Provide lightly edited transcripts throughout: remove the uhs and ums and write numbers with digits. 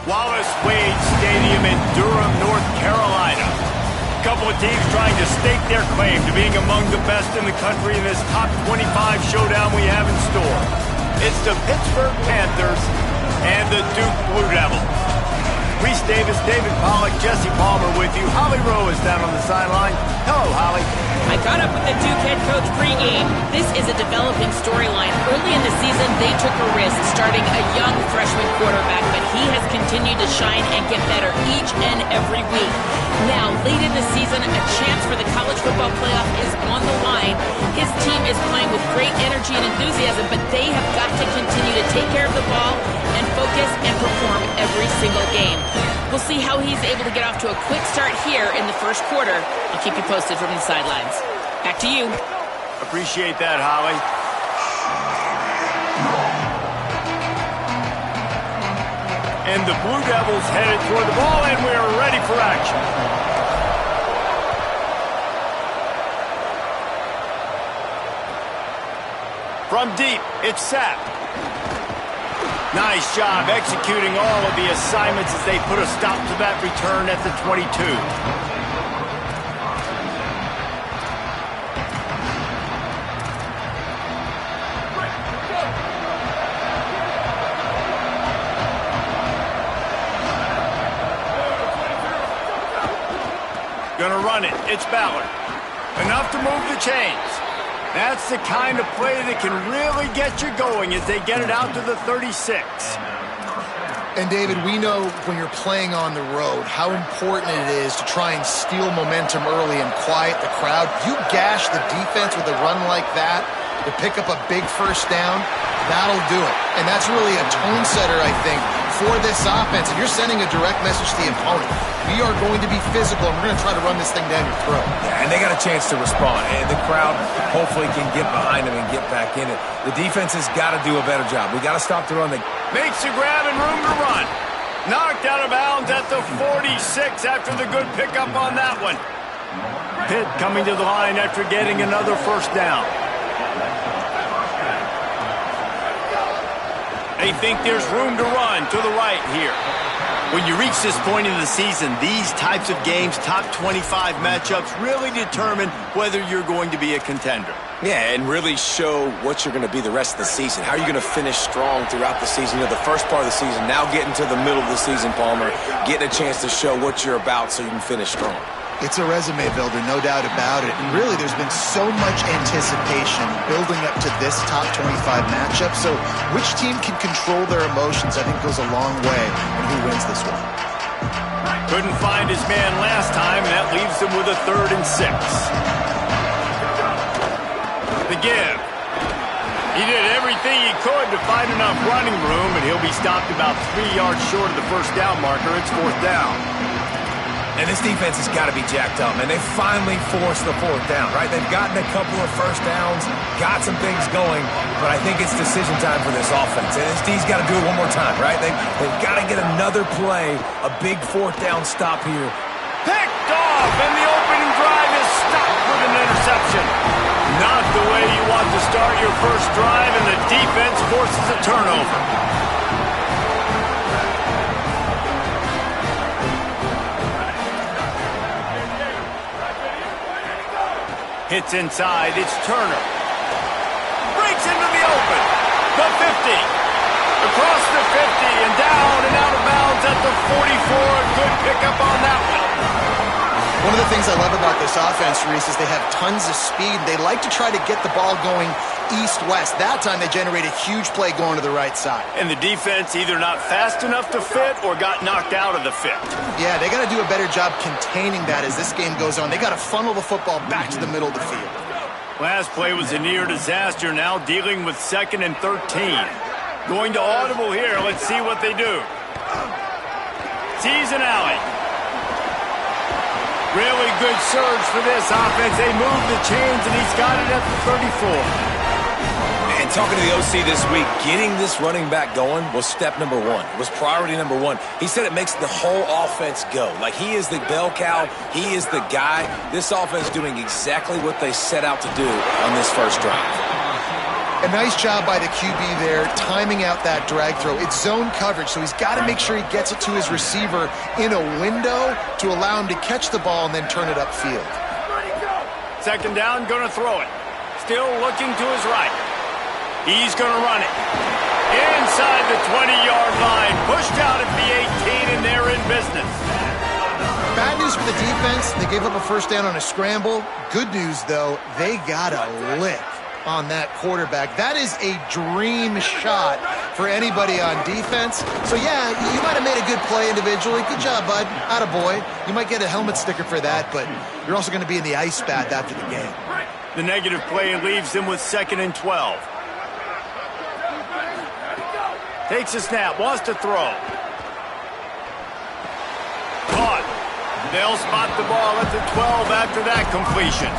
Wallace Wade Stadium in Durham, North Carolina. A couple of teams trying to stake their claim to being among the best in the country in this top 25 showdown we have in store. It's the Pittsburgh Panthers and the Duke Blue Devils. Reese Davis, David Pollack, Jesse Palmer with you. Holly Rowe is down on the sideline. Hello, Holly. I caught up with the Duke head coach pregame. This is a developing storyline. Early in the season, they took a risk starting a young freshman quarterback, but he has continued to shine and get better each and every week. Now, late in the season, a chance for the college football playoff is on the line. His team is playing with great energy and enthusiasm, but they have got to continue to take care of the ball and focus and perform every single game. We'll see how he's able to get off to a quick start here in the first quarter. I'll keep you posted from the sidelines. Back to you. Appreciate that, Holly. And the Blue Devils headed toward the ball, and we're ready for action. From deep, it's Sapp. Nice job executing all of the assignments as they put a stop to that return at the 22. Gonna run it. It's Ballard. Enough to move the chains. That's the kind of play that can really get you going as they get it out to the 36. And, David, we know when you're playing on the road how important it is to try and steal momentum early and quiet the crowd. You gash the defense with a run like that to pick up a big first down, that'll do it. And that's really a tone setter, I think, for this offense. And you're sending a direct message to the opponent. We are going to be physical, and we're going to try to run this thing down your throat. Yeah, and they got a chance to respond, and the crowd hopefully can get behind them and get back in it. The defense has got to do a better job. We got to stop the run. Makes the grab and room to run. Knocked out of bounds at the 46 after the good pickup on that one. Pitt coming to the line after getting another first down. They think there's room to run to the right here. When you reach this point in the season, these types of games, top 25 matchups, really determine whether you're going to be a contender. Yeah, and really show what you're going to be the rest of the season. How are you going to finish strong throughout the season? You know, the first part of the season, now getting to the middle of the season, Palmer, getting a chance to show what you're about so you can finish strong. It's a resume builder, no doubt about it. And really, there's been so much anticipation building up to this top 25 matchup. So which team can control their emotions, I think, goes a long way in who wins this one. Couldn't find his man last time, and that leaves him with a 3rd and 6. The give. He did everything he could to find enough running room, and he'll be stopped about 3 yards short of the first down marker. It's 4th down. And this defense has got to be jacked up, and they finally forced the 4th down, right? They've gotten a couple of first downs, got some things going, but I think it's decision time for this offense. And this D's got to do it one more time, right? They've got to get another play, a big 4th down stop here. Picked off, and the opening drive is stopped with an interception. Not the way you want to start your first drive, and the defense forces a turnover. Hits inside, it's Turner. Breaks into the open. The 50. Across the 50 and down and out of bounds at the 44. Good pickup on that one. One of the things I love about this offense, Reese, is they have tons of speed. They like to try to get the ball going east-west. That time they generated a huge play going to the right side. And the defense either not fast enough to fit or got knocked out of the fit. Yeah, they got to do a better job containing that as this game goes on. They got to funnel the football back to the middle of the field. Last play was a near disaster, now dealing with 2nd and 13. Going to audible here. Let's see what they do. Sees an alley. Really good surge for this offense. They move the chains, and he's got it at the 34. And talking to the OC this week, getting this running back going was step number 1. It was priority number 1. He said it makes the whole offense go. Like, he is the bell cow. He is the guy. This offense doing exactly what they set out to do on this first drive. And A nice job by the QB there, timing out that drag throw. It's zone coverage, so he's got to make sure he gets it to his receiver in a window to allow him to catch the ball and then turn it upfield. Second down, going to throw it. Still looking to his right. He's going to run it. Inside the 20-yard line. Pushed out at the 18, and they're in business. Bad news for the defense. They gave up a first down on a scramble. Good news, though, they got a lick on that quarterback. That is a dream shot for anybody on defense. So, yeah, you might have made a good play individually. Good job, bud. Attaboy. You might get a helmet sticker for that, but you're also going to be in the ice bath after the game. The negative play leaves them with 2nd and 12. Takes a snap, wants to throw. Caught. They'll spot the ball at the 12 after that completion.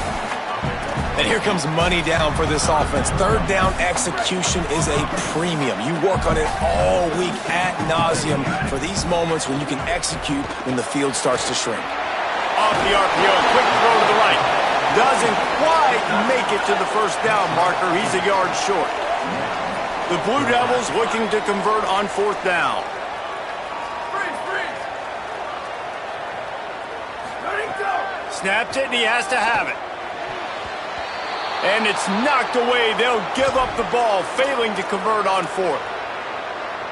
And here comes money down for this offense. Third down execution is a premium. You work on it all week ad nauseum for these moments when you can execute when the field starts to shrink. Off the RPO, quick throw to the right. Doesn't quite make it to the first down marker. He's a yard short. The Blue Devils looking to convert on 4th down. Snapped it, and he has to have it. And it's knocked away. They'll give up the ball, failing to convert on 4th.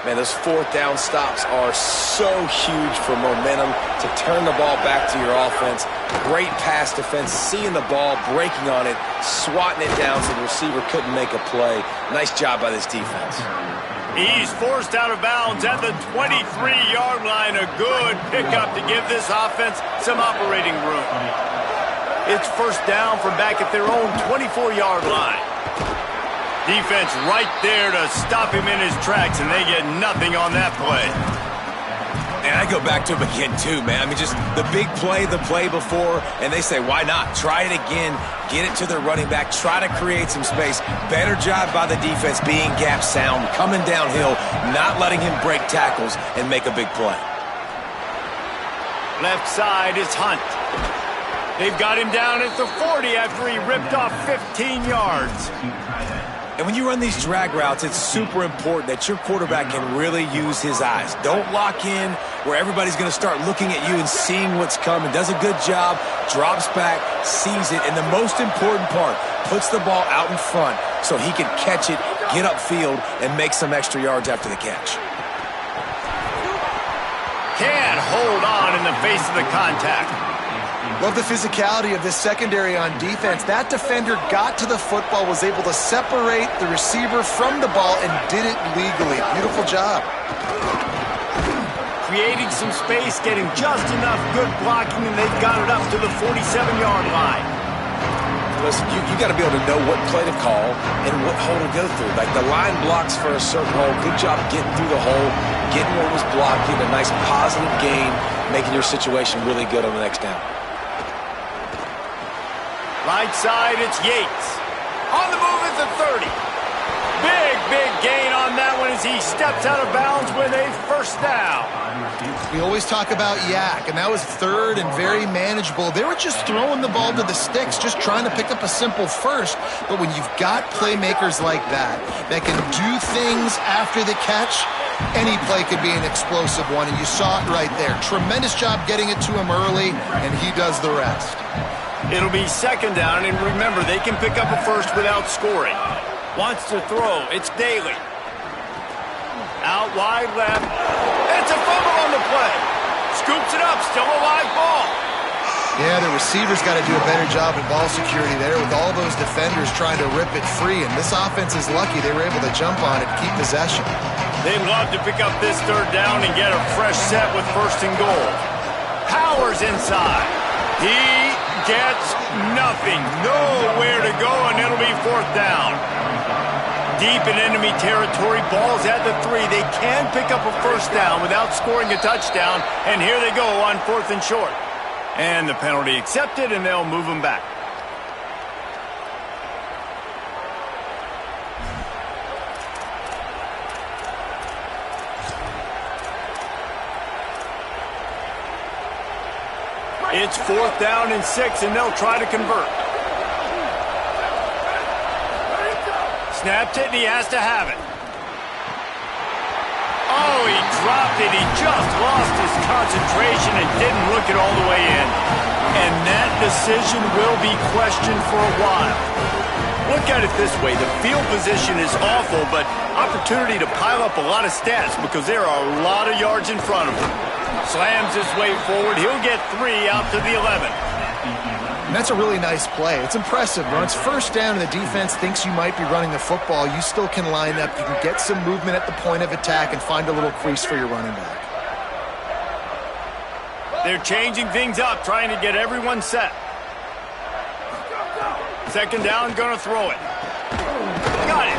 Man, those 4th down stops are so huge for momentum to turn the ball back to your offense. Great pass defense, seeing the ball, breaking on it, swatting it down so the receiver couldn't make a play. Nice job by this defense. He's forced out of bounds at the 23-yard line. A good pickup to give this offense some operating room. It's first down from back at their own 24-yard line. Defense right there to stop him in his tracks, and they get nothing on that play. And I go back to him again, too, man. I mean, just the big play, the play before, and they say, why not? Try it again, get it to their running back, try to create some space. Better job by the defense being gap sound, coming downhill, not letting him break tackles and make a big play. Left side is Hunt. They've got him down at the 40 after he ripped off 15 yards. And when you run these drag routes, it's super important that your quarterback can really use his eyes. Don't lock in where everybody's going to start looking at you and seeing what's coming. Does a good job, drops back, sees it, and the most important part, puts the ball out in front so he can catch it, get upfield, and make some extra yards after the catch. Can't hold on in the face of the contact. Love the physicality of this secondary on defense. That defender got to the football, was able to separate the receiver from the ball, and did it legally. Beautiful job. Creating some space, getting just enough good blocking, and they've got it up to the 47-yard line. Listen, you got to be able to know what play to call and what hole to go through. Like the line blocks for a certain hole. Good job getting through the hole, getting what was blocked, getting a nice positive gain, making your situation really good on the next down. Right side, it's Yates. On the move at the 30. Big gain on that one as he steps out of bounds with a first down. We always talk about Yak, and that was 3rd and very manageable. They were just throwing the ball to the sticks, just trying to pick up a simple first. But when you've got playmakers like that can do things after the catch, any play could be an explosive one, and you saw it right there. Tremendous job getting it to him early, and he does the rest. It'll be 2nd down, and remember, they can pick up a first without scoring. Wants to throw. It's Daly. Out wide left. It's a fumble on the play. Scoops it up. Still a live ball. Yeah, the receivers got to do a better job in ball security there with all those defenders trying to rip it free, and this offense is lucky they were able to jump on it, keep possession. They'd love to pick up this 3rd down and get a fresh set with 1st and goal. Powers inside. He gets nothing. Nowhere to go, and it'll be 4th down. Deep in enemy territory, ball's at the 3. They can pick up a first down without scoring a touchdown, and here they go on 4th and short. And the penalty accepted, and they'll move them back. It's 4th down and 6, and they'll try to convert. Snapped it, and he has to have it. Oh, he dropped it. He just lost his concentration and didn't look it all the way in. And that decision will be questioned for a while. Look at it this way. The field position is awful, but opportunity to pile up a lot of stats because there are a lot of yards in front of him. Slams his way forward. He'll get 3 out to the 11. And that's a really nice play. It's impressive. When it's first down and the defense thinks you might be running the football, you still can line up. You can get some movement at the point of attack and find a little crease for your running back. They're changing things up, trying to get everyone set. Second down, gonna throw it. Got it.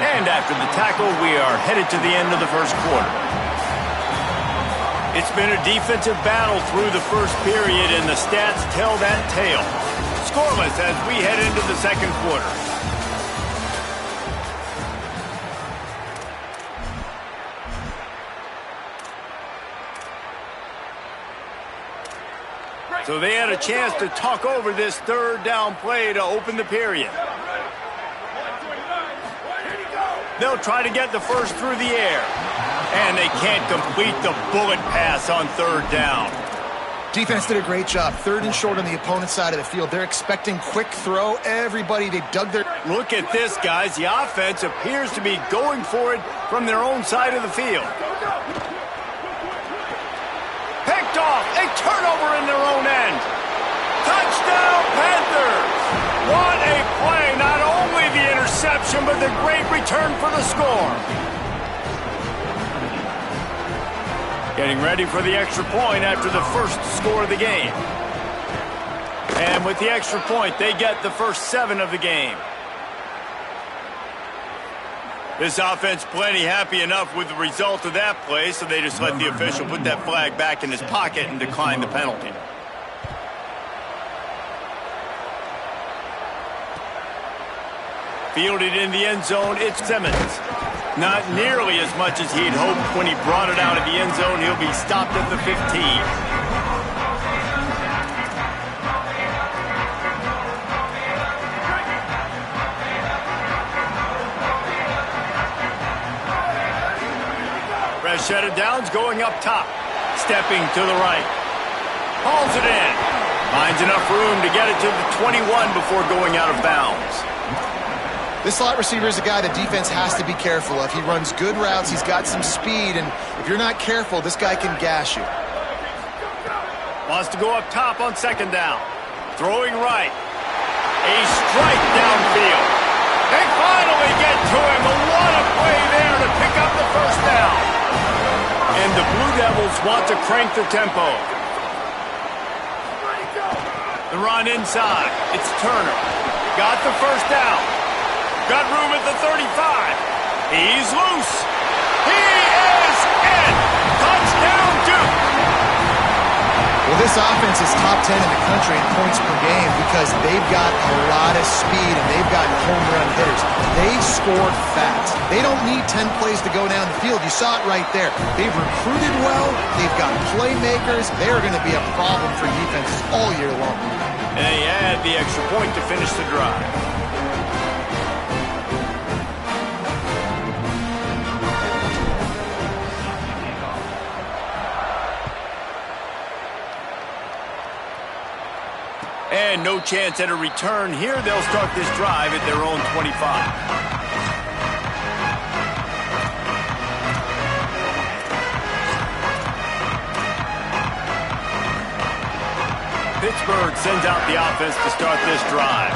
And after the tackle, we are headed to the end of the first quarter. It's been a defensive battle through the first period, and the stats tell that tale. Scoreless as we head into the second quarter. So they had a chance to talk over this third down play to open the period. They'll try to get the first through the air. And they can't complete the bullet pass on third down. Defense did a great job. Third and short on the opponent's side of the field. They're expecting quick throw. Everybody, they dug their... Look at this, guys. The offense appears to be going for it from their own side of the field. Picked off. A turnover in their own end. Touchdown, Panthers. What a play. Not only the interception, but the great return for the score. Getting ready for the extra point after the first score of the game. And with the extra point, they get the first 7 of the game. This offense plenty happy enough with the result of that play, so they just let the official put that flag back in his pocket and decline the penalty. Fielded in the end zone, it's Simmons. Not nearly as much as he'd hoped when he brought it out of the end zone. He'll be stopped at the 15. Fresh set of downs going up top. Stepping to the right. Hauls it in. Finds enough room to get it to the 21 before going out of bounds. This slot receiver is a guy the defense has to be careful of. He runs good routes, he's got some speed, and if you're not careful, this guy can gash you. Wants to go up top on second down. Throwing right. A strike downfield. They finally get to him. What a play there to pick up the first down. And the Blue Devils want to crank the tempo. The run inside. It's Turner. Got the first down. Got room at the 35. He's loose. He is in. Touchdown, Duke. Well, this offense is top 10 in the country in points per game because they've got a lot of speed and they've got home run hitters. They've scored fast. They don't need 10 plays to go down the field. You saw it right there. They've recruited well. They've got playmakers. They're going to be a problem for defenses all year long. And they add the extra point to finish the drive. And no chance at a return here. They'll start this drive at their own 25. Pittsburgh sends out the offense to start this drive.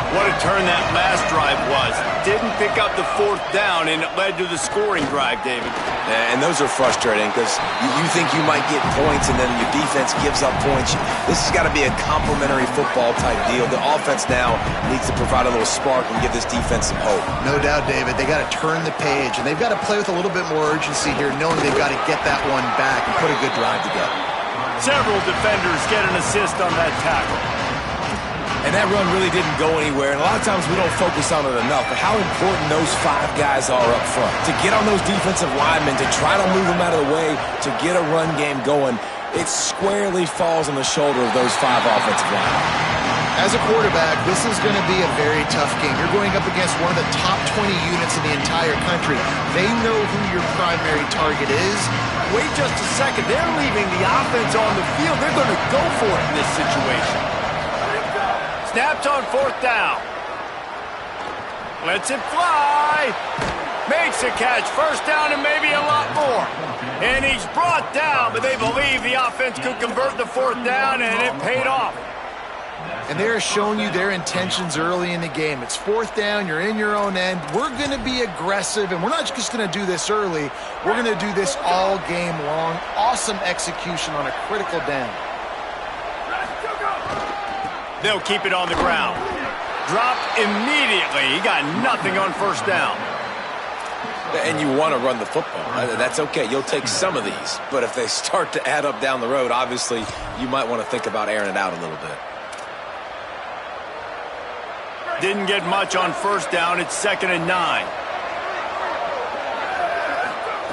What a turn that last drive was. Didn't pick up the fourth down, and it led to the scoring drive, David. And those are frustrating because you think you might get points and then your defense gives up points. This has got to be a complementary football type deal. The offense now needs to provide a little spark and give this defense some hope. No doubt, David. They got to turn the page, and they've got to play with a little bit more urgency here, knowing they've got to get that one back and put a good drive together. Several defenders get an assist on that tackle. And that run really didn't go anywhere, and a lot of times we don't focus on it enough, but how important those 5 guys are up front. To get on those defensive linemen, to try to move them out of the way, to get a run game going, it squarely falls on the shoulder of those 5 offensive linemen. As a quarterback, this is going to be a very tough game. You're going up against one of the top 20 units in the entire country. They know who your primary target is. Wait just a second. They're leaving the offense on the field. They're going to go for it in this situation. Snaps on 4th down. Lets it fly. Makes a catch. 1st down and maybe a lot more. And he's brought down, but they believe the offense could convert the 4th down, and it paid off. And they're showing you their intentions early in the game. It's 4th down, you're in your own end. We're going to be aggressive, and we're not just going to do this early. We're going to do this all game long. Awesome execution on a critical down. They'll keep it on the ground. Dropped immediately. He got nothing on 1st down. And you want to run the football. That's okay. You'll take some of these. But if they start to add up down the road, obviously, you might want to think about airing it out a little bit. Didn't get much on 1st down. It's 2nd and 9.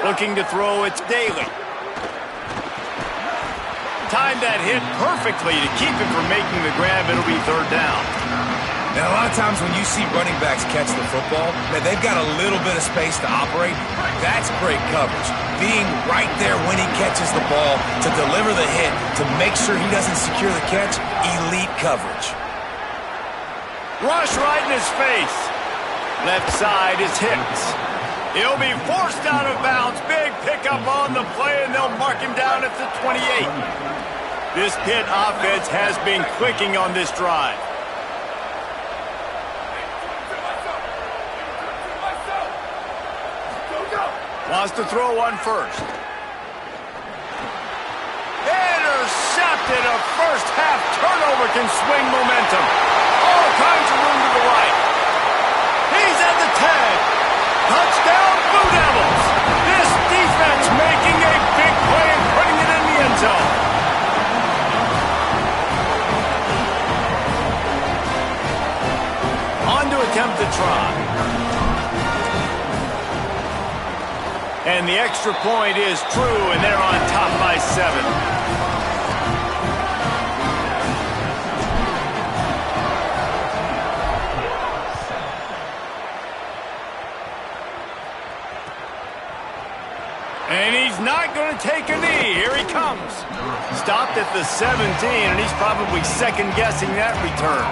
Looking to throw, it's Daly. Timed that hit perfectly to keep him from making the grab. It'll be 3rd down. Now, a lot of times when you see running backs catch the football, man, they've got a little bit of space to operate. That's great coverage. Being right there when he catches the ball to deliver the hit, to make sure he doesn't secure the catch, elite coverage. Rush right in his face. Left side is Hicks. He'll be forced out of bounds. Big pickup on the play, and they'll mark him down at the 28. This Pitt offense has been clicking on this drive. Wants to throw on 1st. Intercepted. A first-half turnover can swing momentum. All kinds of room to the right. He's at the 10. Touchdown, Blue Devils. This defense making a big play and putting it in the end zone. On to attempt the try. And the extra point is true, and they're on top by 7. And he's not going to take a knee. Here he comes. Stopped at the 17, and he's probably second-guessing that return.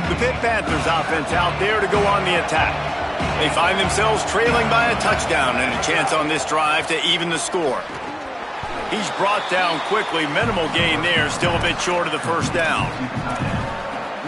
The Pitt Panthers offense out there to go on the attack. They find themselves trailing by a touchdown and a chance on this drive to even the score. He's brought down quickly. Minimal gain there. Still a bit short of the 1st down.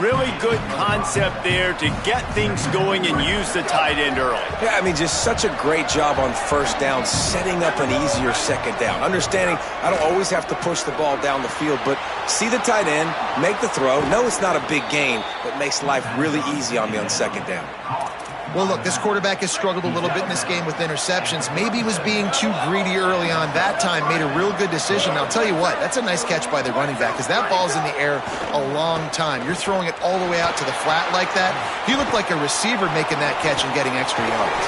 Really good concept there to get things going and use the tight end early. Yeah, I mean, just such a great job on 1st down, setting up an easier 2nd down. Understanding I don't always have to push the ball down the field, but see the tight end, make the throw. No, it's not a big gain, but makes life really easy on me on 2nd down. Well, look, this quarterback has struggled a little bit in this game with interceptions. Maybe he was being too greedy early on. That time made a real good decision. I'll tell you what, that's a nice catch by the running back because that ball's in the air a long time. You're throwing it all the way out to the flat like that. He looked like a receiver making that catch and getting extra yards.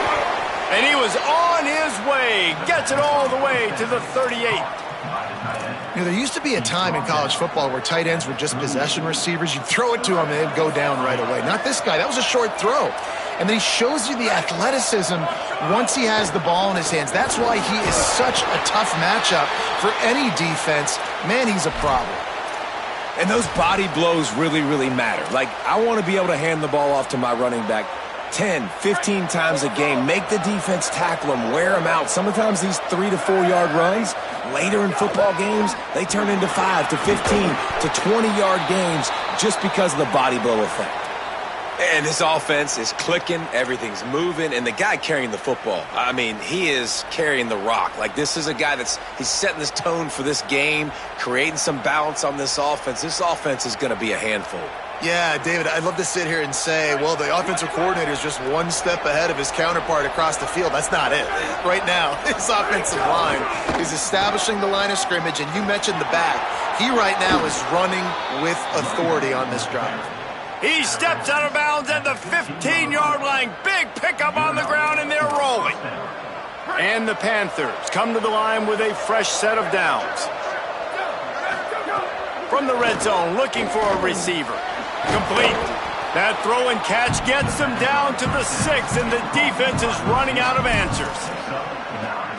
And he was on his way. Gets it all the way to the 38. You know, there used to be a time in college football where tight ends were just possession receivers. You'd throw it to them and they'd go down right away. Not this guy. That was a short throw. And then he shows you the athleticism once he has the ball in his hands. That's why he is such a tough matchup for any defense. Man, he's a problem. And those body blows really, really matter. Like, I want to be able to hand the ball off to my running back 10, 15 times a game. Make the defense tackle him, wear him out. Sometimes these 3 to 4 yard runs, later in football games, they turn into 5 to 15 to 20 yard games just because of the body blow effect. And this offense is clicking, everything's moving, and the guy carrying the football, I mean, he is carrying the rock. Like, this is a guy he's setting this tone for this game, creating some balance on this offense. This offense is going to be a handful. Yeah, David, I'd love to sit here and say, well, the offensive coordinator is just one step ahead of his counterpart across the field. That's not it. Right now, his offensive line is establishing the line of scrimmage, and you mentioned the back. He right now is running with authority on this drive. He steps out of bounds at the 15-yard line. Big pickup on the ground, and they're rolling. And the Panthers come to the line with a fresh set of downs. From the red zone, looking for a receiver. Complete. That throw and catch gets them down to the 6, and the defense is running out of answers.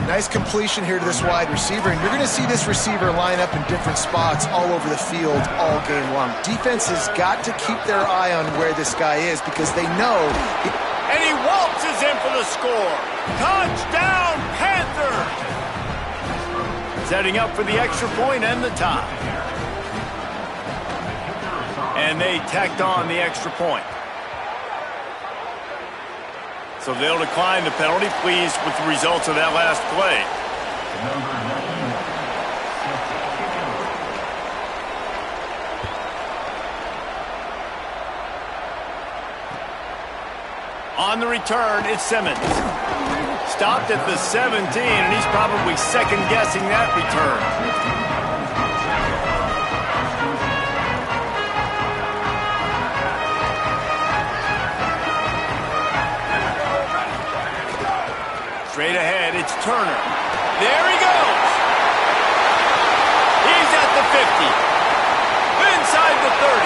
Nice completion here to this wide receiver, and you're going to see this receiver line up in different spots all over the field all game long. Defense has got to keep their eye on where this guy is because they know. And he waltzes in for the score. Touchdown, Panthers! Setting up for the extra point and the tie. And they tacked on the extra point. So they'll decline the penalty, pleased with the results of that last play. On the return, it's Simmons. Stopped at the 17, and he's probably second-guessing that return. Straight ahead, it's Turner. There he goes. He's at the 50. Inside the 30.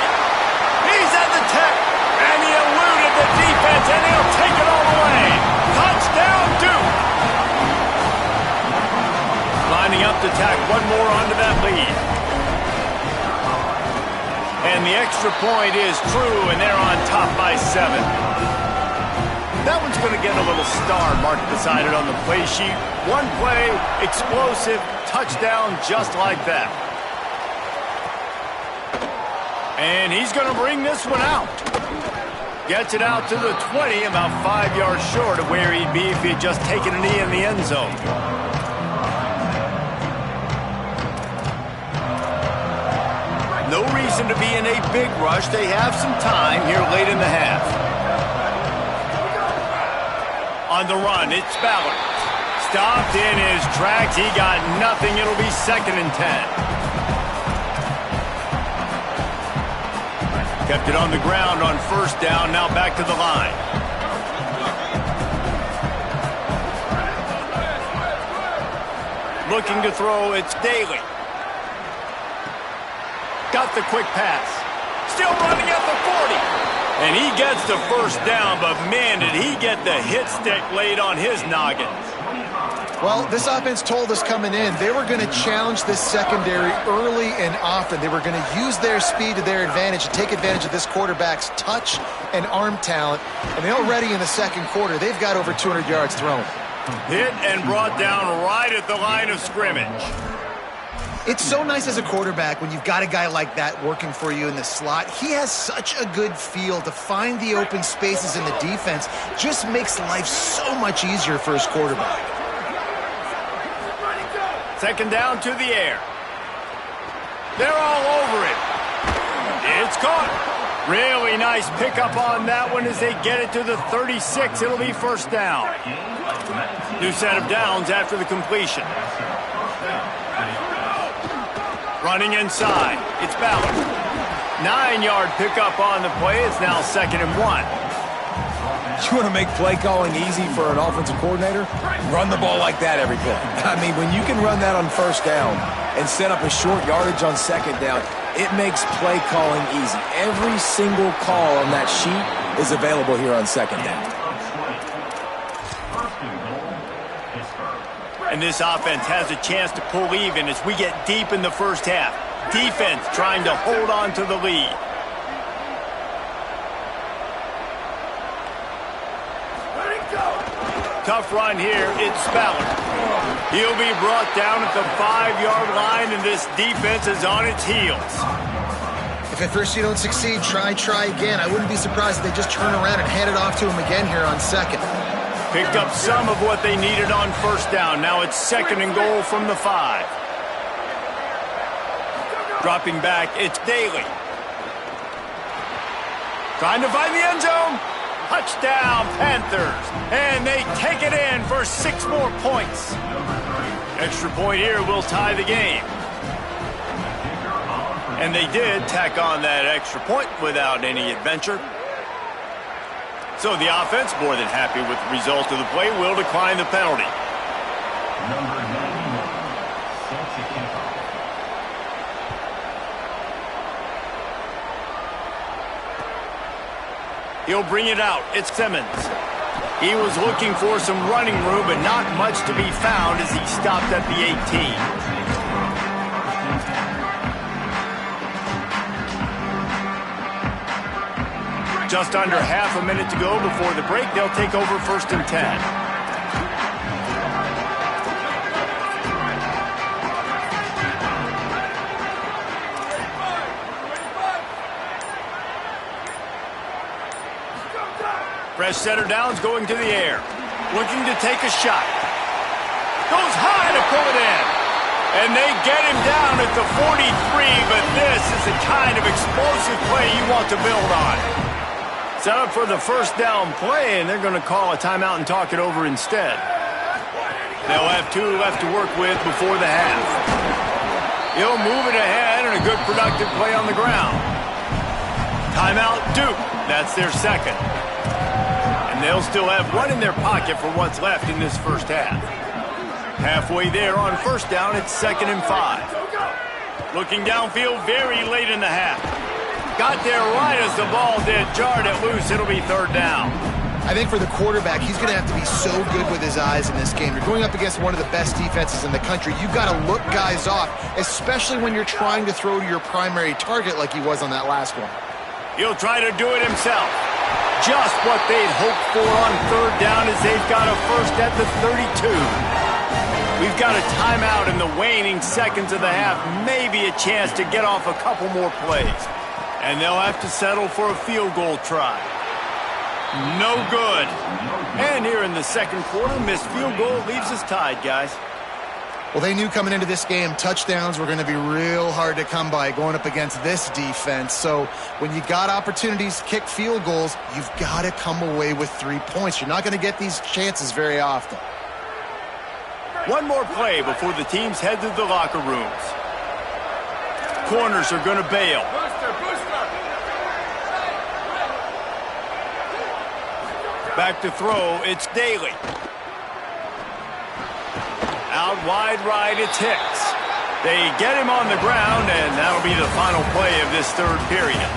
He's at the 10. And he eluded the defense, and he'll take it all the way. Touchdown, Duke. Lining up to tack one more onto that lead. And the extra point is true, and they're on top by 7. That one's going to get a little star marked beside it on the play sheet. One play, explosive, touchdown just like that. And he's going to bring this one out. Gets it out to the 20, about 5 yards short of where he'd be if he'd just taken a knee in the end zone. No reason to be in a big rush. They have some time here late in the half. On the run, it's Ballard. Stopped in his tracks. He got nothing. It'll be 2nd and 10. Kept it on the ground on 1st down. Now back to the line. Looking to throw, it's Daly. Got the quick pass. Still running at the 40. And he gets the 1st down, but man, did he get the hit stick laid on his noggin. Well, this offense told us coming in they were going to challenge this secondary early and often. They were going to use their speed to their advantage and take advantage of this quarterback's touch and arm talent. And already in the 2nd quarter, they've got over 200 yards thrown. Hit and brought down right at the line of scrimmage. It's so nice as a quarterback when you've got a guy like that working for you in the slot. He has such a good feel to find the open spaces in the defense. Just makes life so much easier for his quarterback. 2nd down to the air. They're all over it. It's caught. Really nice pickup on that one as they get it to the 36. It'll be 1st down. New set of downs after the completion. Running inside, it's Ballard. 9-yard pickup on the play. It's now 2nd and 1. You want to make play calling easy for an offensive coordinator? Run the ball like that every play. I mean, when you can run that on 1st down and set up a short yardage on 2nd down, it makes play calling easy. Every single call on that sheet is available here on 2nd down. And this offense has a chance to pull even as we get deep in the 1st half. Defense trying to hold on to the lead. Tough run here. It's Ballard. He'll be brought down at the 5-yard line, and this defense is on its heels. If at first you don't succeed, try again. I wouldn't be surprised if they just turn around and hand it off to him again here on 2nd. Picked up some of what they needed on 1st down. Now it's 2nd and goal from the 5. Dropping back, it's Daly. Trying to find the end zone. Touchdown, Panthers. And they take it in for 6 more points. Extra point here will tie the game. And they did tack on that extra point without any adventure. So the offense, more than happy with the result of the play, will decline the penalty. Number 91 sets the kickoff. He'll bring it out. It's Simmons. He was looking for some running room, but not much to be found as he stopped at the 18. Just under half a minute to go before the break. They'll take over 1st and 10. Fresh setter downs going to the air. Looking to take a shot. Goes high to pull it in. And they get him down at the 43, but this is the kind of explosive play you want to build on. Set up for the first down play, and they're going to call a timeout and talk it over instead. They'll have 2 left to work with before the half. He'll move it ahead, and a good productive play on the ground. Timeout, Duke. That's their second. And they'll still have 1 in their pocket for what's left in this first half. Halfway there on first down, it's 2nd and 5. Looking downfield very late in the half. Got there right as the ball did. Jarred it loose. It'll be 3rd down. I think for the quarterback, he's going to have to be so good with his eyes in this game. You're going up against one of the best defenses in the country. You've got to look guys off, especially when you're trying to throw to your primary target like he was on that last one. He'll try to do it himself. Just what they'd hoped for on 3rd down as they've got a first at the 32. We've got a timeout in the waning seconds of the half. Maybe a chance to get off a couple more plays. And they'll have to settle for a field goal try. No good. And here in the second quarter, missed field goal leaves us tied, guys. Well, they knew coming into this game, touchdowns were going to be real hard to come by going up against this defense. So when you got opportunities to kick field goals, you've got to come away with 3 points. You're not going to get these chances very often. One more play before the teams head to the locker rooms. Corners are going to bail. Back to throw, it's Daly. Out wide right, it's Hicks. They get him on the ground, and that'll be the final play of this 3rd period.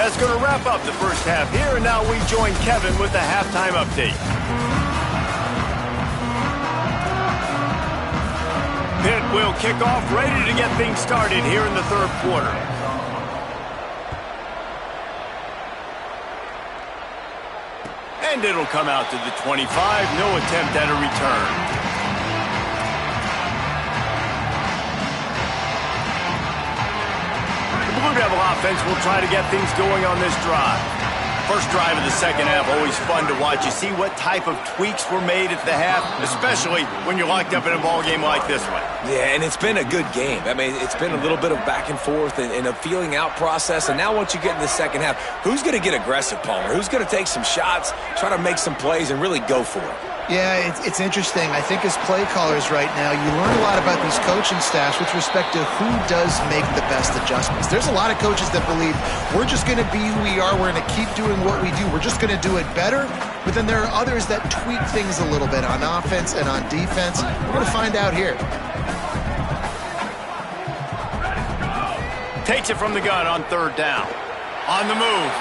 That's going to wrap up the first half here, and now we join Kevin with the halftime update. Pitt will kick off, ready to get things started here in the 3rd quarter. And it'll come out to the 25. No attempt at a return. The Blue Devil offense will try to get things going on this drive. First drive of the second half, always fun to watch. You see what type of tweaks were made at the half, especially when you're locked up in a ball game like this one. Yeah, and it's been a good game. I mean, it's been a little bit of back and forth and a feeling out process. And now once you get in the second half, who's going to get aggressive, Palmer? Who's going to take some shots, try to make some plays, and really go for it? Yeah, it's interesting. I think as play callers right now, you learn a lot about these coaching staffs with respect to who does make the best adjustments. There's a lot of coaches that believe we're just going to be who we are. We're going to keep doing what we do. We're just going to do it better. But then there are others that tweak things a little bit on offense and on defense. We're going to find out here. Takes it from the gun on 3rd down. On the move.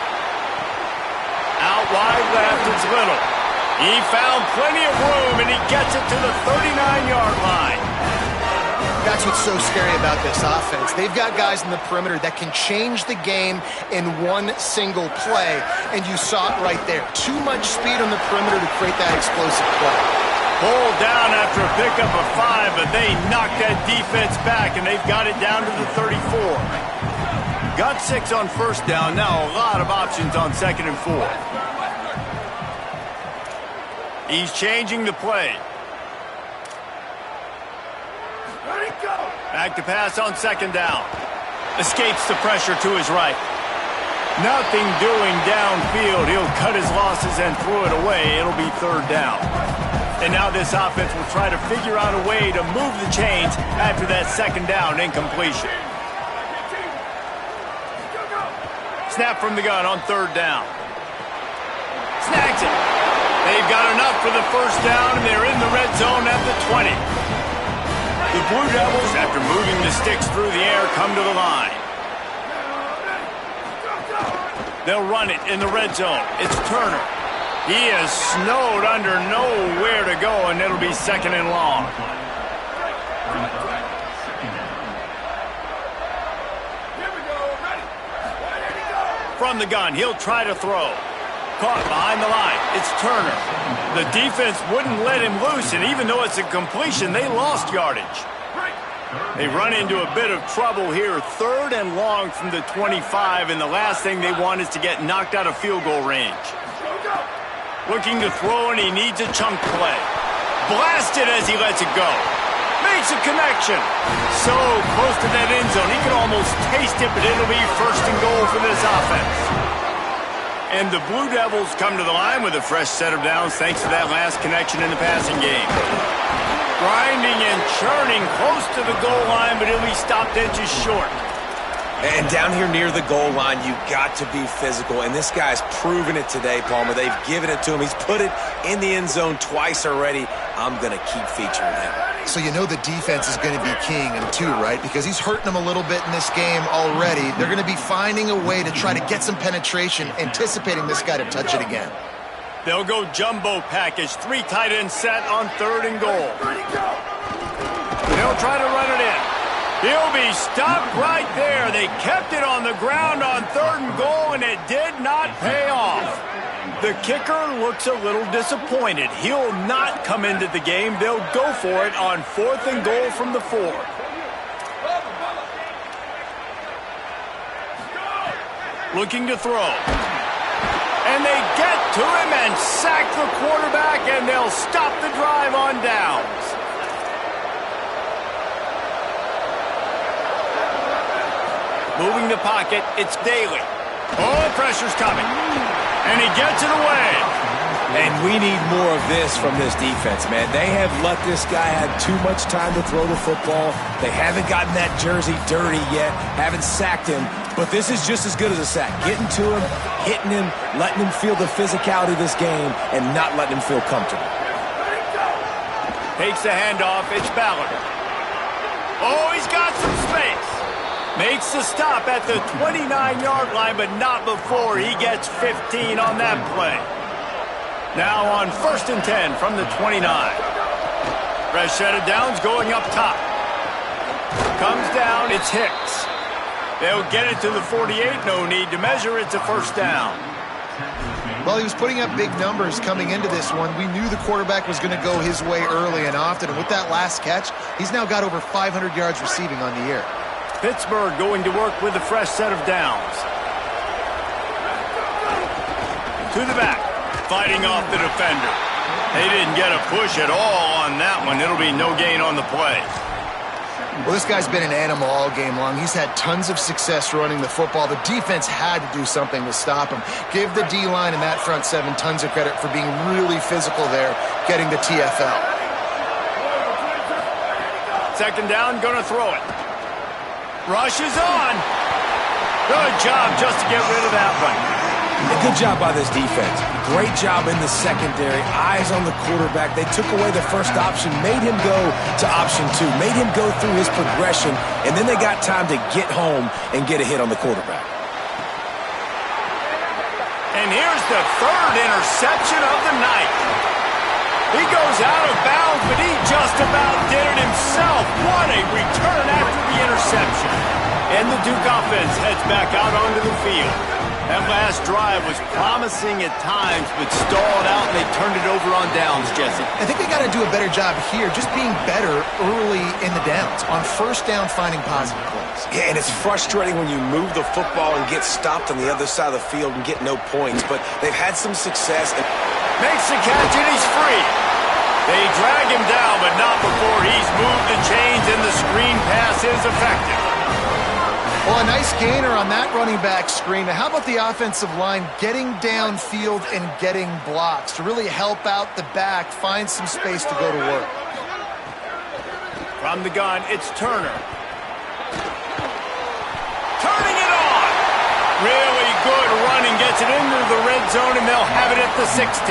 Out wide left, it's Little. He found plenty of room, and he gets it to the 39-yard line. That's what's so scary about this offense. They've got guys in the perimeter that can change the game in one single play, and you saw it right there. Too much speed on the perimeter to create that explosive play. Pulled down after a pickup of 5, but they knocked that defense back, and they've got it down to the 34. Got 6 on first down. Now a lot of options on 2nd and 4. He's changing the play. Back to pass on 2nd down. Escapes the pressure to his right. Nothing doing downfield. He'll cut his losses and throw it away. It'll be 3rd down. And now this offense will try to figure out a way to move the chains after that 2nd down incompletion. Snap from the gun on 3rd down. Snags it. They've got enough for the 1st down, and they're in the red zone at the 20. The Blue Devils, after moving the sticks through the air, come to the line. They'll run it in the red zone. It's Turner. He is snowed under, nowhere to go, and it'll be 2nd and long. From the gun, he'll try to throw. Caught behind the line. It's Turner. The defense wouldn't let him loose, and even though it's a completion, they lost yardage. They run into a bit of trouble here. 3rd and long from the 25, and the last thing they want is to get knocked out of field goal range. Looking to throw, and he needs a chunk play. Blasted as he lets it go. Makes a connection. So close to that end zone. He can almost taste it, but it'll be 1st and goal for this offense. And the Blue Devils come to the line with a fresh set of downs thanks to that last connection in the passing game. Grinding and churning close to the goal line, but he'll be stopped inches short. And down here near the goal line, you've got to be physical. And this guy's proven it today, Palmer. They've given it to him. He's put it in the end zone twice already. I'm going to keep featuring him. So you know the defense is going to be keying him too, right? Because he's hurting them a little bit in this game already. They're going to be finding a way to try to get some penetration, anticipating this guy to touch it again. They'll go jumbo package. 3 tight ends set on 3rd and goal. They'll try to run it in. He'll be stopped right there. They kept it on the ground on 3rd and goal, and it did not pay off. The kicker looks a little disappointed. He'll not come into the game. They'll go for it on 4th and goal from the 4. Looking to throw. And they get to him and sack the quarterback, and they'll stop the drive on downs. Moving the pocket, it's Daly. Oh, pressure's coming. And he gets it away. And we need more of this from this defense, man. They have let this guy have too much time to throw the football. They haven't gotten that jersey dirty yet, haven't sacked him. But this is just as good as a sack. Getting to him, hitting him, letting him feel the physicality of this game, and not letting him feel comfortable. Takes the handoff. It's Ballard. Oh, he's got some space. Makes the stop at the 29-yard line, but not before he gets 15 on that play. Now on 1st and 10 from the 29. Fresh set of downs going up top. Comes down, it's Hicks. They'll get it to the 48, no need to measure, it's a 1st down. Well, he was putting up big numbers coming into this one. We knew the quarterback was going to go his way early and often, and with that last catch, he's now got over 500 yards receiving on the year. Pittsburgh going to work with a fresh set of downs. To the back, fighting off the defender. They didn't get a push at all on that one. It'll be no gain on the play. Well, this guy's been an animal all game long. He's had tons of success running the football. The defense had to do something to stop him. Give the D-line and that front 7 tons of credit for being really physical there, getting the TFL. 2nd down, gonna throw it. Rush is on. Good job just to get rid of that one. A good job by this defense. Great job in the secondary. Eyes on the quarterback. They took away the first option, made him go to option 2, made him go through his progression, and then they got time to get home and get a hit on the quarterback. And here's the 3rd interception of the night. He goes out of bounds, but he just about did it himself. What a return after the interception. And the Duke offense heads back out onto the field. That last drive was promising at times, but stalled out, and they turned it over on downs, Jesse. I think they got to do a better job here, just being better early in the downs. On 1st down, finding positive plays. Yeah, and it's frustrating when you move the football and get stopped on the other side of the field and get no points, but they've had some success. Makes the catch, and he's free. They drag him down, but not before he's moved the chains, and the screen pass is effective. Well, a nice gainer on that running back screen. Now, how about the offensive line getting downfield and getting blocks to really help out the back, find some space to go to work? From the gun, it's Turner. Turning it on. Really good running gets it into the red zone, and they'll have it at the 16.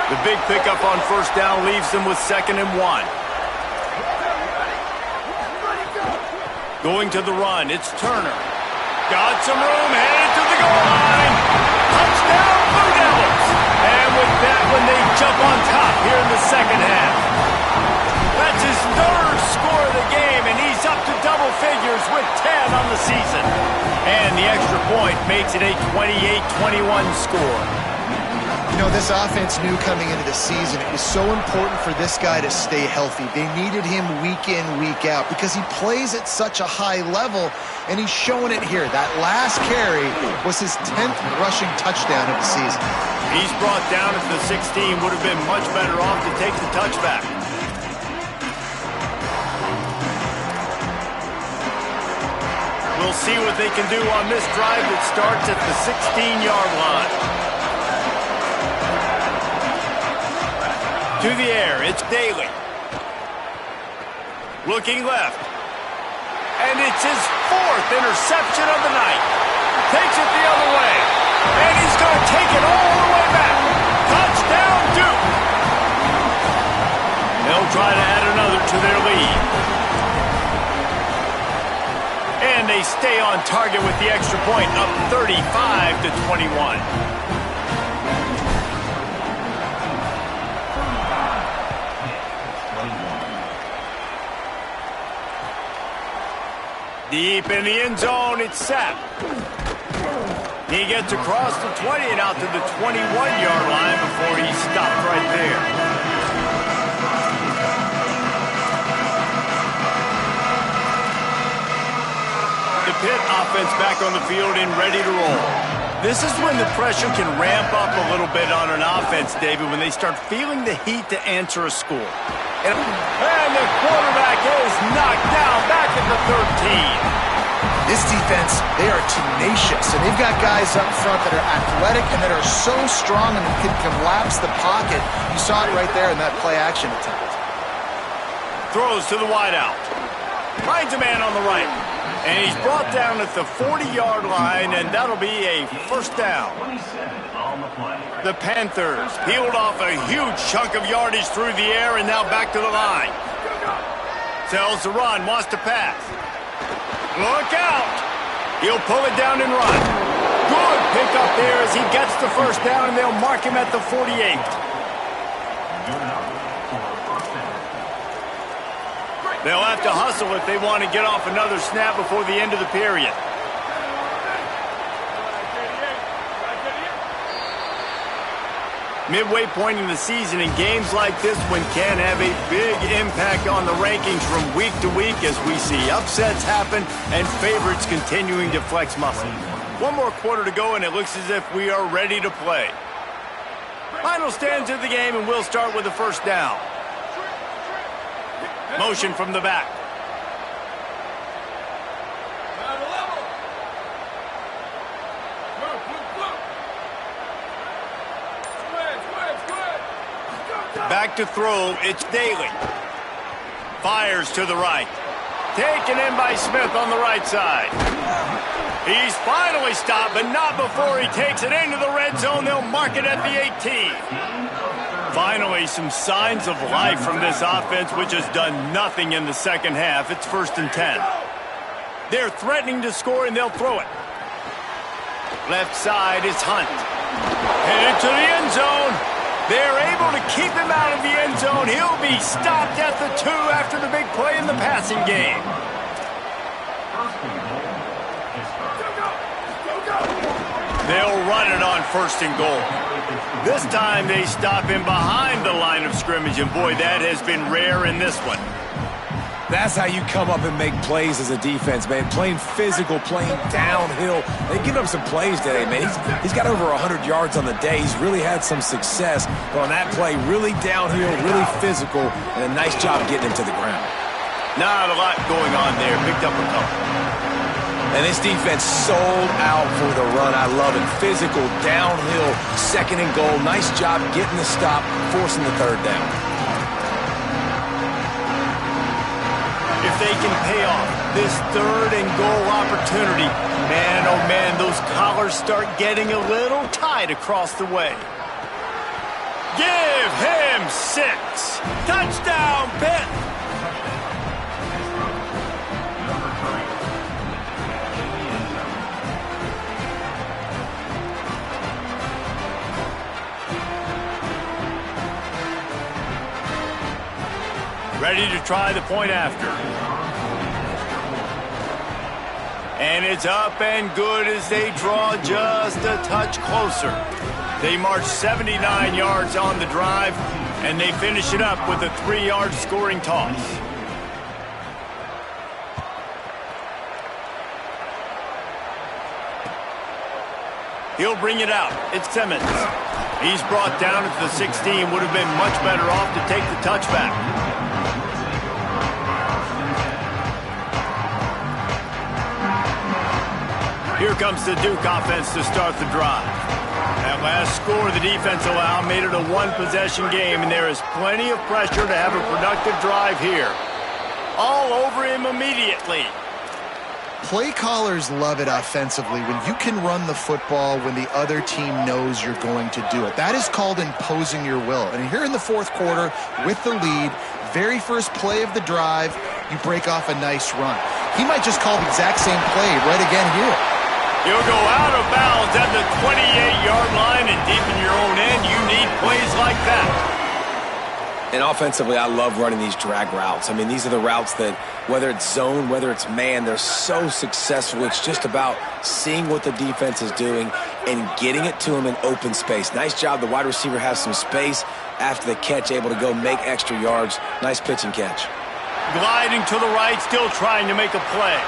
The big pickup on first down leaves them with 2nd and 1. Going to the run, it's Turner. Got some room, headed to the goal line. Touchdown, Blue Devils! And with that one, they jump on top here in the second half. That's his 3rd score of the game, and he's up to double figures with 10 on the season. And the extra point makes it a 28-21 score. You know, this offense knew coming into the season it was so important for this guy to stay healthy. They needed him week in, week out because he plays at such a high level, and he's showing it here. That last carry was his 10th rushing touchdown of the season. He's brought down at the 16. Would have been much better off to take the touchback. We'll see what they can do on this drive that starts at the 16-yard line. To the air, it's Daly. Looking left. And it's his 4th interception of the night. Takes it the other way. And he's going to take it all the way back. Touchdown, Duke. They'll try to add another to their lead. And they stay on target with the extra point, up 35-21. Deep in the end zone, it's Sapp. He gets across the 20 and out to the 21-yard line before he stopped right there. The Pitt offense back on the field and ready to roll. This is when the pressure can ramp up a little bit on an offense, David, when they start feeling the heat to answer a score. And the quarterback is knocked down back at the 13. This defense, they are tenacious, and they've got guys up front that are athletic and that are so strong and can collapse the pocket. You saw it right there in that play-action attempt. Throws to the wideout. Finds a man on the right. And he's brought down at the 40-yard line, and that'll be a first down. The Panthers peeled off a huge chunk of yardage through the air and now back to the line. Sells the run, wants to pass. Look out! He'll pull it down and run. Good pick up there as he gets the first down, and they'll mark him at the 48. They'll have to hustle if they want to get off another snap before the end of the period. Midway point in the season, and games like this one can have a big impact on the rankings from week to week as we see upsets happen and favorites continuing to flex muscle. One more quarter to go, and it looks as if we are ready to play. Final stands of the game, and we'll start with the first down. Motion from the back. Back to throw, it's Daly. Fires to the right. Taken in by Smith on the right side. He's finally stopped, but not before he takes it into the red zone. They'll mark it at the 18. Finally, some signs of life from this offense, which has done nothing in the second half. It's 1st and 10. They're threatening to score, and they'll throw it. Left side is Hunt. Headed to the end zone. They're able to keep him out of the end zone. He'll be stopped at the 2 after the big play in the passing game. They'll run it on 1st and goal. This time they stop him behind the line of scrimmage, and boy, that has been rare in this one. That's how you come up and make plays as a defense, man. Playing physical, playing downhill. They've given him some plays today, man. He's got over 100 yards on the day. He's really had some success. But on that play, really downhill, really physical, and a nice job getting him to the ground. Not a lot going on there. Picked up a couple. And this defense sold out for the run. I love it. Physical, downhill, 2nd and goal. Nice job getting the stop, forcing the 3rd down. If they can pay off this 3rd and goal opportunity. Man, oh man, those collars start getting a little tight across the way. Give him 6. Touchdown, Pitt. Ready to try the point after. And it's up and good as they draw just a touch closer. They march 79 yards on the drive, and they finish it up with a 3-yard scoring toss. He'll bring it out. It's Simmons. He's brought down at the 16. Would have been much better off to take the touchback. Here comes the Duke offense to start the drive. That last score the defense allowed made it a 1-possession game, and there is plenty of pressure to have a productive drive here. All over him immediately. Play callers love it offensively when you can run the football when the other team knows you're going to do it. That is called imposing your will. And here in the 4th quarter with the lead, very first play of the drive, you break off a nice run. He might just call the exact same play right again here. He'll go out of bounds at the 28-yard line, and deep in your own end, you need plays like that. And offensively, I love running these drag routes. I mean, these are the routes that, whether it's zone, whether it's man, they're so successful. It's just about seeing what the defense is doing and getting it to them in open space. Nice job. The wide receiver has some space after the catch, able to go make extra yards. Nice pitch and catch. Gliding to the right, still trying to make a play.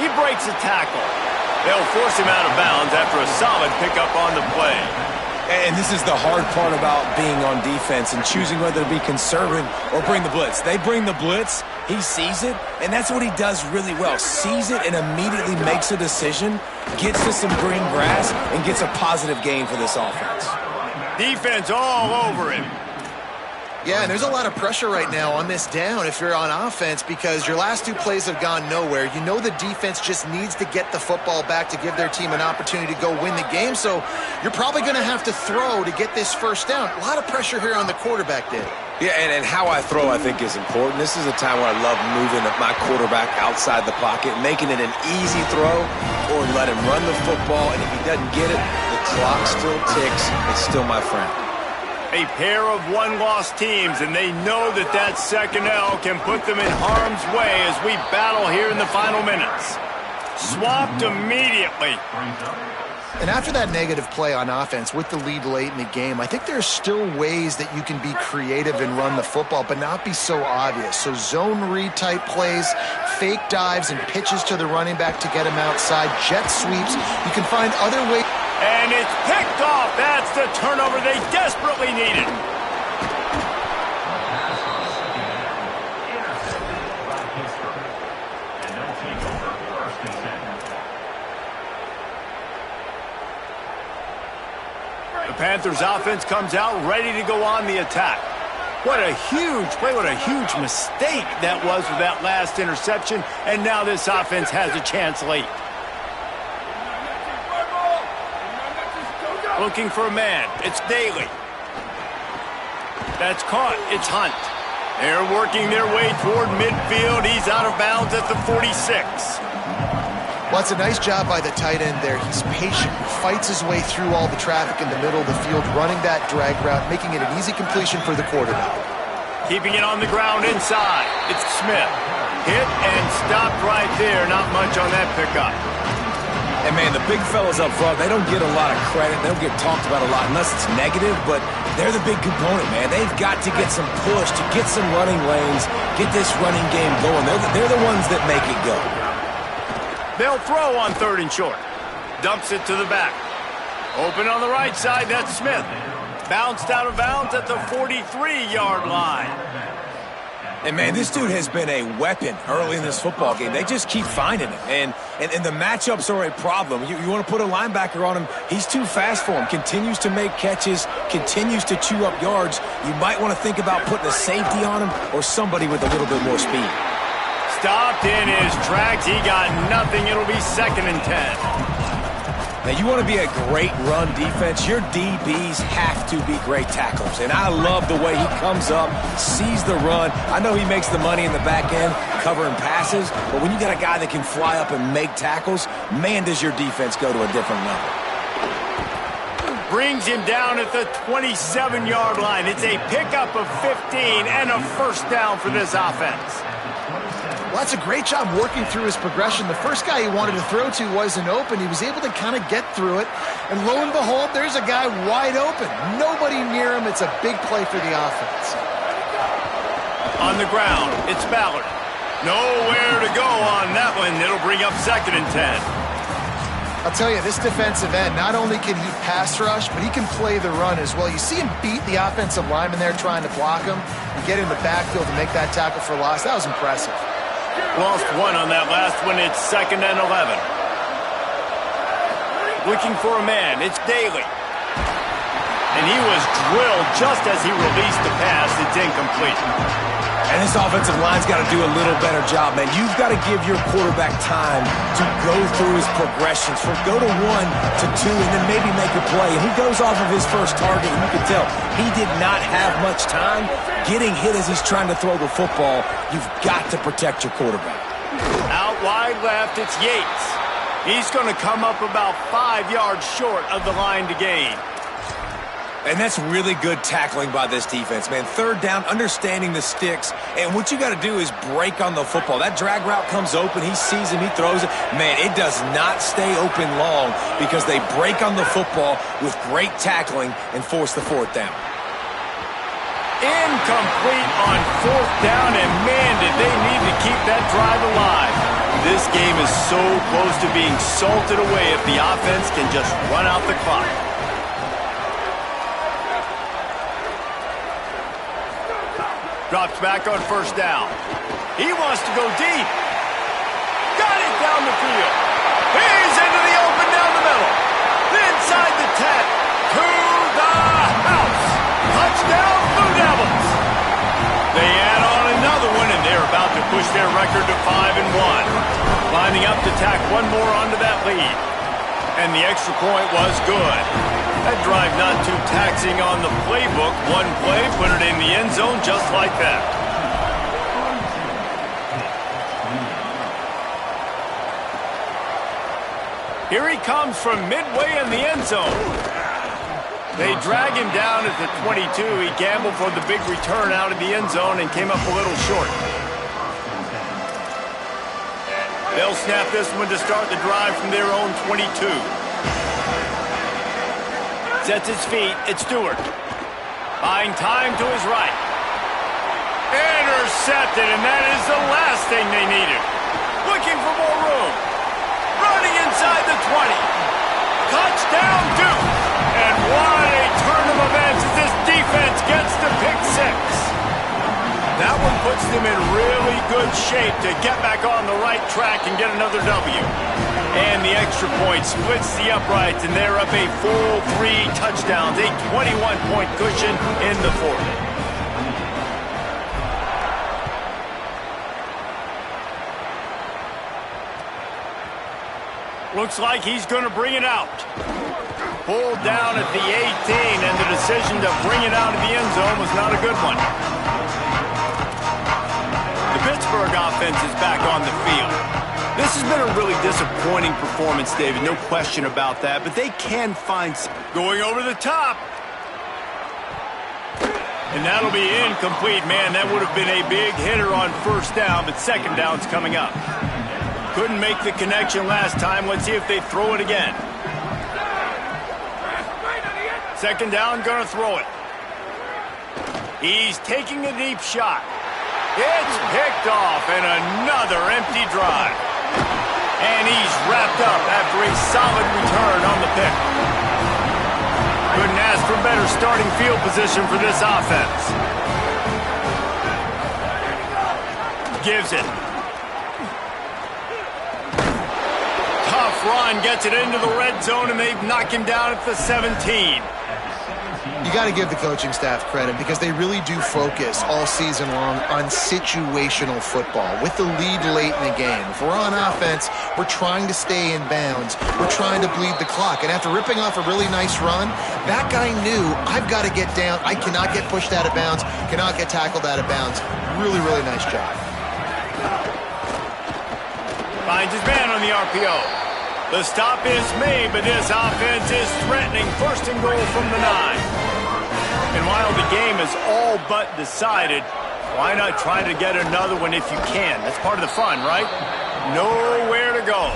He breaks a tackle. They'll force him out of bounds after a solid pickup on the play. And this is the hard part about being on defense and choosing whether to be conservative or bring the blitz. They bring the blitz, he sees it, and that's what he does really well. Sees it and immediately makes a decision, gets to some green grass, and gets a positive gain for this offense. Defense all over him. Yeah, and there's a lot of pressure right now on this down if you're on offense because your last 2 plays have gone nowhere. You know the defense just needs to get the football back to give their team an opportunity to go win the game, so you're probably going to have to throw to get this first down. A lot of pressure here on the quarterback, Dave. Yeah, and how I throw, I think, is important. This is a time where I love moving my quarterback outside the pocket, making it an easy throw, or let him run the football, and if he doesn't get it, the clock still ticks. It's still my friend. A pair of one-loss teams, and they know that that second L can put them in harm's way as we battle here in the final minutes. Swapped immediately. And after that negative play on offense with the lead late in the game, I think there's still ways that you can be creative and run the football, but not be so obvious. So zone read type plays, fake dives and pitches to the running back to get him outside, jet sweeps. You can find other ways. And it's picked off. That's the turnover they desperately needed. The Panthers offense comes out ready to go on the attack. What a huge play, what a huge mistake that was with that last interception, and now this offense has a chance late. Looking for a man, it's Daly. That's caught, it's Hunt. They're working their way toward midfield. He's out of bounds at the 46. Well, it's a nice job by the tight end there. He's patient, fights his way through all the traffic in the middle of the field, running that drag route, making it an easy completion for the quarterback. Keeping it on the ground inside. It's Smith. Hit and stopped right there. Not much on that pickup. And, man, the big fellas up front, they don't get a lot of credit. They don't get talked about a lot unless it's negative, but they're the big component, man. They've got to get some push, to get some running lanes, get this running game going. They're the ones that make it go. They'll throw on 3rd and short. Dumps it to the back. Open on the right side, that's Smith. Bounced out of bounds at the 43-yard line. And, man, this dude has been a weapon early in this football game. They just keep finding him. And the matchups are a problem. You want to put a linebacker on him, he's too fast for him. Continues to make catches, continues to chew up yards. You might want to think about putting a safety on him or somebody with a little bit more speed. stopped in his tracks. He got nothing. It'll be 2nd and 10. Now, you want to be a great run defense, your DBs have to be great tacklers. And I love the way he comes up, sees the run. I know he makes the money in the back end covering passes, but when you got a guy that can fly up and make tackles, man, does your defense go to a different level. Brings him down at the 27-yard line. It's a pickup of 15 and a 1st down for this offense. Well, that's a great job working through his progression. The first guy he wanted to throw to wasn't open. He was able to kind of get through it. And lo and behold, there's a guy wide open. Nobody near him. It's a big play for the offense. On the ground, it's Ballard. Nowhere to go on that one. It'll bring up 2nd and 10. I'll tell you, this defensive end, not only can he pass rush, but he can play the run as well. You see him beat the offensive lineman there trying to block him and get in the backfield to make that tackle for loss. That was impressive. Lost 1 on that last one. It's 2nd and 11. Looking for a man. It's Daly. And he was drilled just as he released the pass. It's incomplete. And this offensive line's got to do a little better job, man. You've got to give your quarterback time to go through his progressions, from go to 1 to 2, and then maybe make a play. And he goes off of his first target, and you can tell he did not have much time getting hit as he's trying to throw the football. You've got to protect your quarterback. Out wide left, it's Yates. He's going to come up about 5 yards short of the line to gain. And that's really good tackling by this defense, man. 3rd down, understanding the sticks. And what you got to do is break on the football. That drag route comes open. He sees him. He throws it. Man, it does not stay open long because they break on the football with great tackling and force the 4th down. Incomplete on 4th down, and man, did they need to keep that drive alive. This game is so close to being salted away if the offense can just run out the clock. Drops back on 1st down. He wants to go deep. Got it down the field. He's into the open down the middle. Inside the 10. To the house. Touchdown, Blue Devils. They add on another one, and they're about to push their record to 5-1. Lining up to tack one more onto that lead. And the extra point was good. That drive not too taxing on the playbook. One play, put it in the end zone just like that. Here he comes from midway in the end zone. They drag him down at the 22. He gambled for the big return out of the end zone and came up a little short. They'll snap this one to start the drive from their own 22. Sets his feet. It's Stewart. Buying time to his right. Intercepted, and that is the last thing they needed. Looking for more room. Running inside the 20. Touchdown, Duke. And what a turn of events as this defense gets the pick 6. That one puts them in really good shape to get back on the right track and get another W. And the extra point splits the uprights, and they're up a full 3 touchdowns, a 21-point cushion in the 4th. Looks like he's going to bring it out. Pulled down at the 18, and the decision to bring it out of the end zone was not a good one. The Pittsburgh offense is back on the field. This has been a really disappointing performance, David, no question about that, but they can find some. Going over the top. And that'll be incomplete. Man, that would have been a big hitter on 1st down, but 2nd down's coming up. Couldn't make the connection last time. Let's see if they throw it again. 2nd down, gonna throw it. He's taking a deep shot. It's picked off, and another empty drive. And he's wrapped up after a solid return on the pick. Couldn't ask for better starting field position for this offense. Gives it. Tough run, gets it into the red zone, and they knock him down at the 17. You got to give the coaching staff credit because they really do focus all season long on situational football with the lead late in the game. If we're on offense, we're trying to stay in bounds. We're trying to bleed the clock. And after ripping off a really nice run, that guy knew, I've got to get down. I cannot get pushed out of bounds, cannot get tackled out of bounds. Really, really nice job. Finds his man on the RPO. The stop is made, but this offense is threatening. First and goal from the 9. And while the game is all but decided, why not try to get another one if you can? That's part of the fun, right? Nowhere to go.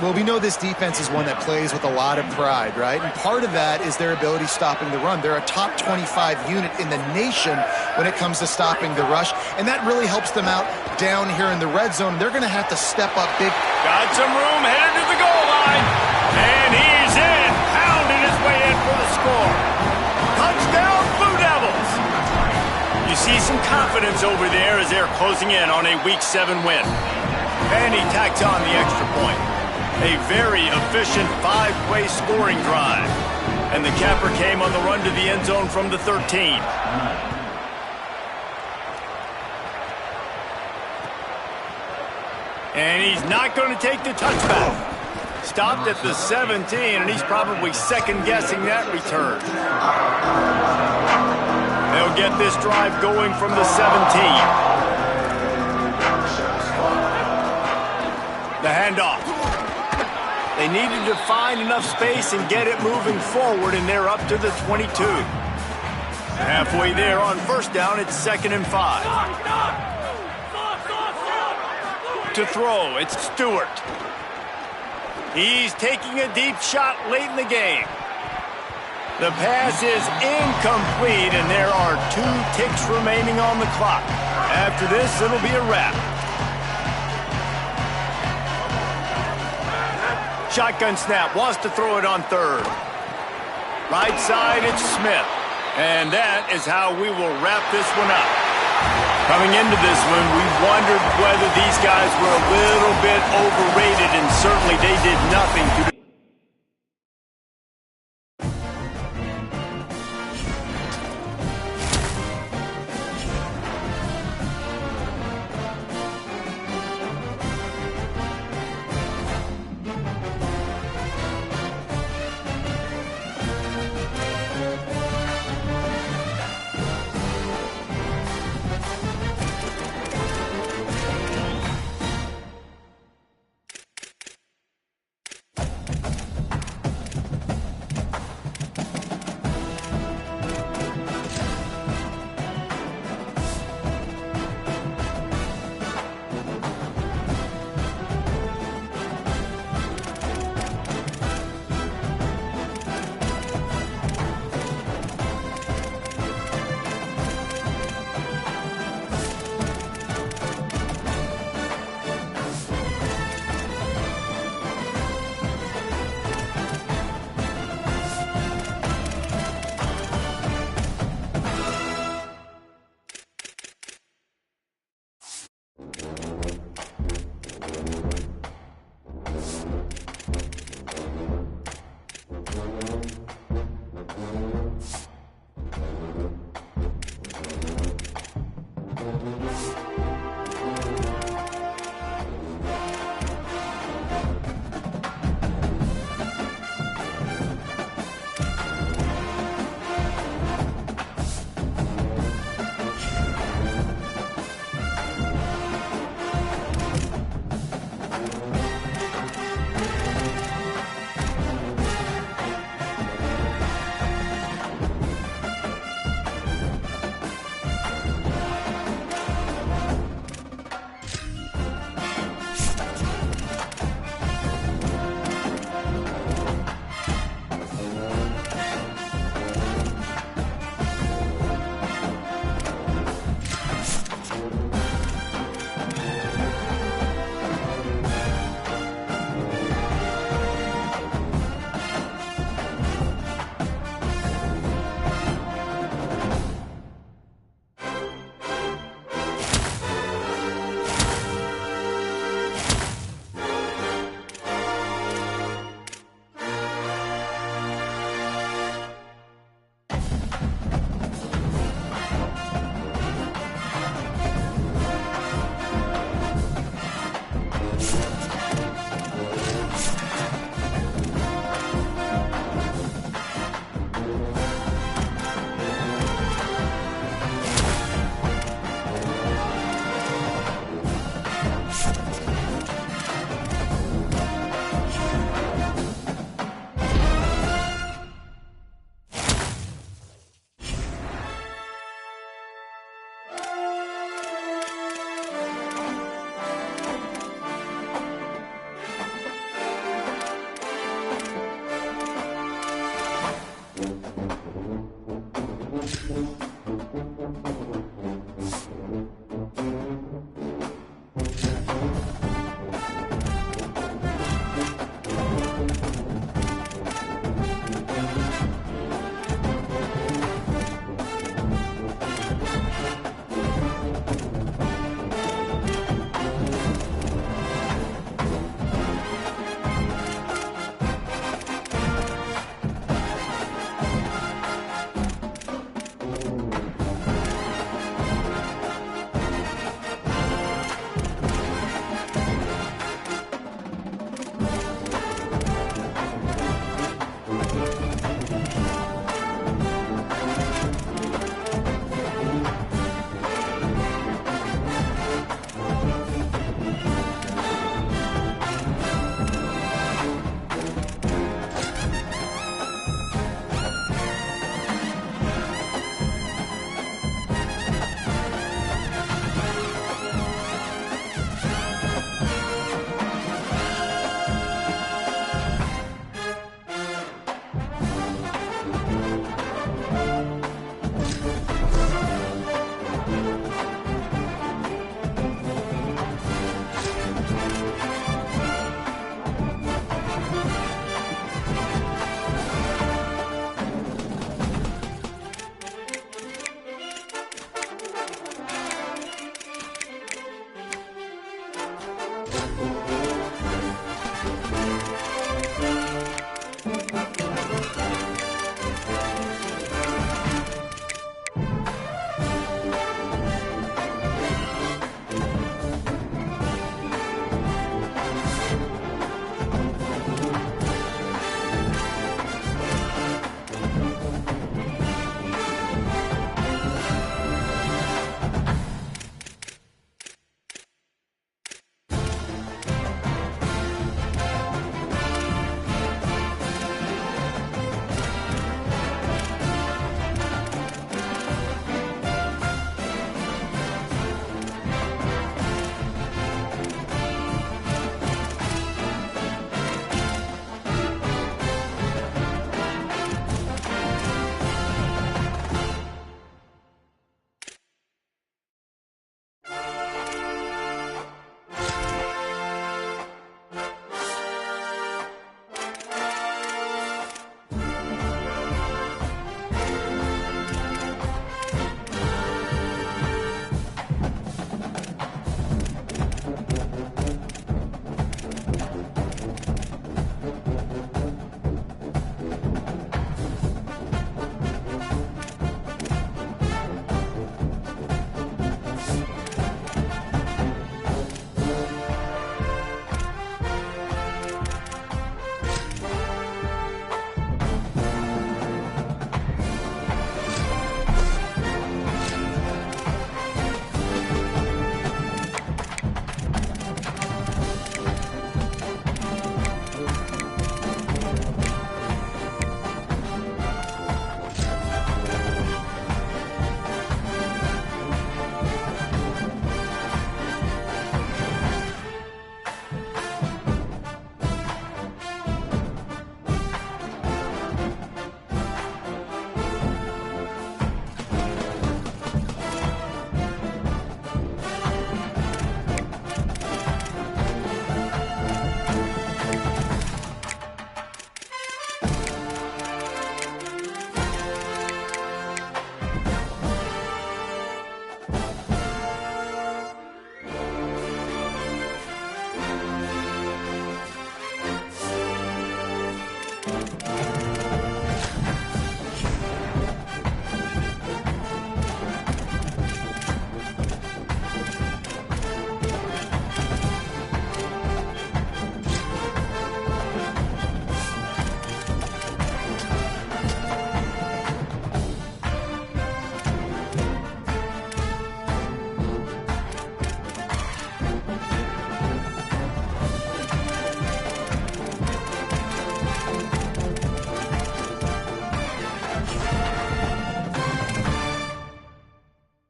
Well, we know this defense is one that plays with a lot of pride, right? And part of that is their ability stopping the run. They're a top 25 unit in the nation when it comes to stopping the rush, and that really helps them out down here in the red zone. They're going to have to step up big. Got some room, headed to the goal line, and he's in, pounding his way in for the score. Touchdown, Blue Devils! You see some confidence over there as they're closing in on a Week 7 win. And he tacks on the extra point. A very efficient 5-play scoring drive. And the capper came on the run to the end zone from the 13. And he's not going to take the touchback. Stopped at the 17, and he's probably second-guessing that return. They'll get this drive going from the 17. The handoff. They needed to find enough space and get it moving forward, and they're up to the 22. Halfway there on first down, it's 2nd and 5. To throw, it's Stewart. He's taking a deep shot late in the game. The pass is incomplete, and there are 2 ticks remaining on the clock. After this, it'll be a wrap. Shotgun snap, wants to throw it on 3rd. Right side, it's Smith. And that is how we will wrap this one up. Coming into this one, we wondered whether these guys were a little bit overrated, and certainly they did nothing to Thank you.